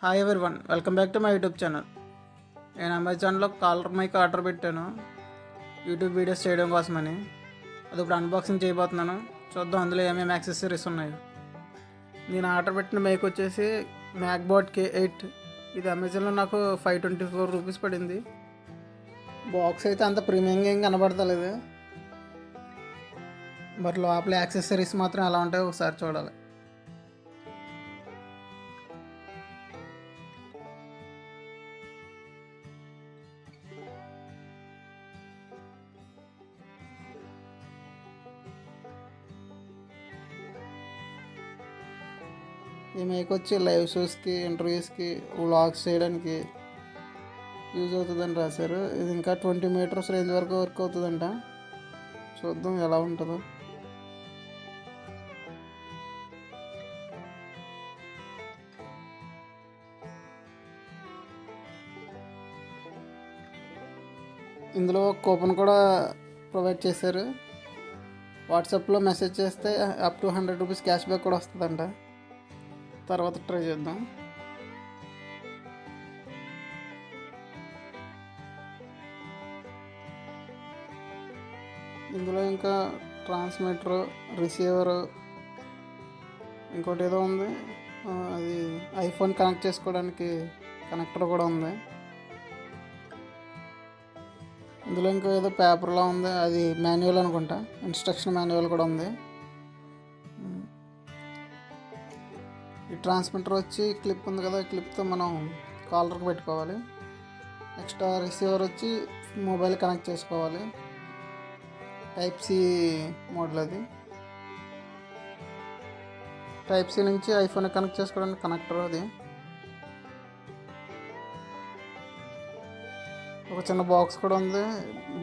Hi everyone, welcome back to my YouTube channel. నేను అమెజాన్లో caller mic order పెట్టాను YouTube videos చేయడం కోసమని. అది ఇప్పుడు అన్బాక్సింగ్ చేయబోతున్నాను. చూద్దాం అందులో ఏమేమి యాక్సెసరీస్ ఉన్నాయో. నేను ఆర్డర్ పెట్టిన మైక్ వచ్చేసి మ్యాక్బోట్ K8. ఇది అమెజాన్లో నాకు 524 రూపీస్ పడింది. బాక్స్ అయితే అంత ప్రీమియంగా ఏం కనబడతలేదు, మరి లోపల యాక్సెసరీస్ మాత్రం ఎలా ఉంటాయో ఒకసారి చూడాలి. ఈ మైక్ వచ్చి లైవ్ షోస్కి, ఇంటర్వ్యూస్కి, వ్లాగ్స్ చేయడానికి యూజ్ అవుతుందని రాశారు. ఇది ఇంకా 20 మీటర్స్ రేంజ్ వరకు వర్క్ అవుతుందంట. చూద్దాం ఎలా ఉంటుందో. ఇందులో కూపన్ కూడా ప్రొవైడ్ చేశారు. వాట్సాప్లో మెసేజ్ చేస్తే up to 100 rupees cash back కూడా వస్తుందంట. తర్వాత ట్రై చేద్దాం. ఇందులో ఇంకా ట్రాన్స్మిటర్, రిసీవరు, ఇంకోటి ఏదో ఉంది, అది ఐఫోన్ కనెక్ట్ చేసుకోవడానికి కనెక్టర్ కూడా ఉంది. ఇందులో ఇంకా ఏదో పేపర్లా ఉంది, అది మాన్యువల్ అనుకుంటా, ఇన్స్ట్రక్షన్ మాన్యువల్ కూడా ఉంది. ఈ ట్రాన్స్మిటర్ వచ్చి క్లిప్ ఉంది కదా, క్లిప్తో మనం కాలర్కి పెట్టుకోవాలి. నెక్స్ట్ రిసీవర్ వచ్చి మొబైల్ కనెక్ట్ చేసుకోవాలి. టైప్ సి మోడల్ అది. టైప్ సి నుంచి ఐఫోన్ కనెక్ట్ చేసుకోవడానికి కనెక్టర్ అది. ఒక చిన్న బాక్స్ కూడా ఉంది.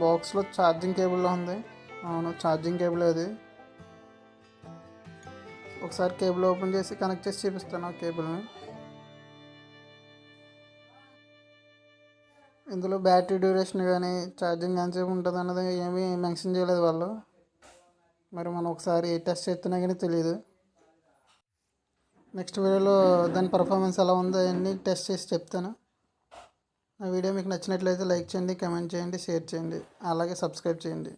బాక్స్లో ఛార్జింగ్ కేబుల్లో ఉంది. అవును, ఛార్జింగ్ కేబుల్ అది. ఒకసారి కేబుల్ ఓపెన్ చేసి కనెక్ట్ చేసి చూపిస్తాను ఆ కేబుల్ని. ఇందులో బ్యాటరీ డ్యూరేషన్ కానీ, ఛార్జింగ్ ఎంతసేపు ఉంటుంది అన్నది ఏమీ మెన్షన్ చేయలేదు వాళ్ళు. మరి మనం ఒకసారి టెస్ట్ చేస్తున్నా కానీ తెలియదు. నెక్స్ట్ వీడియోలో దాని పర్ఫార్మెన్స్ ఎలా ఉందో అవన్నీ టెస్ట్ చేసి చెప్తాను. ఆ వీడియో మీకు నచ్చినట్లయితే లైక్ చేయండి, కామెంట్ చేయండి, షేర్ చేయండి, అలాగే సబ్స్క్రైబ్ చేయండి.